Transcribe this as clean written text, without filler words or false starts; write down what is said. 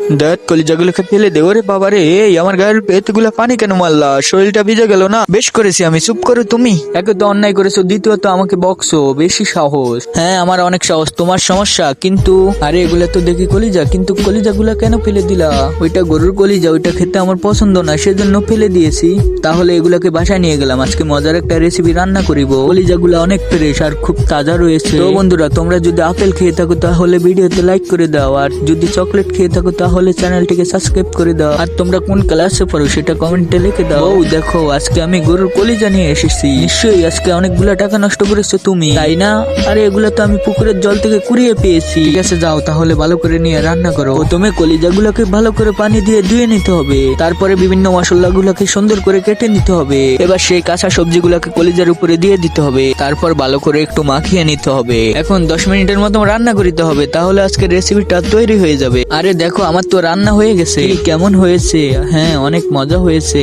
দেখ কলিজাগুলোকে ফেলে দে। ওরে বাবা রে, এই আমার গায়ের এতগুলা পানি কেন মারলা? শরীরটা ভিজে গেল না? বেশ করেছি আমি, চুপ করো তুমি। একে তো অন্যায় করেছো, দ্বিতীয়ত আমাকে বকছো, বেশি সাহস। হ্যাঁ আমার অনেক সাহস, তোমার সমস্যা। কিন্তু আরে এগুলা তো দেখি কলিজা, কিন্তু কলিজাগুলা কেন ফেলে দিলা? ওইটা গরুর কলিজা, ওইটা খেতে আমার পছন্দ না, সেজন্য ফেলে দিয়েছি। তাহলে এগুলাকে বাসায় নিয়ে গেলাম, আজকে মজার একটা রেসিপি রান্না করিব। কলিজাগুলা অনেক ফ্রেশ আর খুব তাজা রয়েছে। তো বন্ধুরা, তোমরা যদি আপেল খেয়ে থাকো তাহলে ভিডিওতে লাইক করে দাও, আর যদি চকলেট খেয়ে থাকো তাহলে চ্যানেলটিকে সাবস্ক্রাইব করে দাও। আর তোমরা কোন ক্লাসে পড়ো সেটা কমেন্টে লিখে দাও। ও দেখো, আজকে আমি গরুর কলিজা নিয়ে এসেছি। নিশ্চয়ই আজকে অনেকগুলা টাকা নষ্ট করেছো তুমি, তাই না? আরে এগুলা তো আমি পুকুরের জল থেকে কুড়িয়ে পেয়েছি। ঠিক আছে যাও তাহলে ভালো করে নিয়ে রান্না করো। প্রথমে কলিজাগুলোকে ভালো করে পানি দিয়ে ধুয়ে নিতে হবে, তারপরে বিভিন্ন মশলাগুলোকে সুন্দর করে কেটে নিতে হবে। এবার সেই কাঁচা সবজিগুলোকে কলিজার উপরে দিয়ে দিতে হবে, তারপর ভালো করে একটু মাখিয়ে নিতে হবে। এখন 10 মিনিটের মতো রান্না করতে হবে, তাহলে আজকের রেসিপিটা তৈরি হয়ে যাবে। আরে দেখো আমার তো রান্না হয়ে গেছে। কেমন হয়েছে? হ্যাঁ অনেক মজা হয়েছে।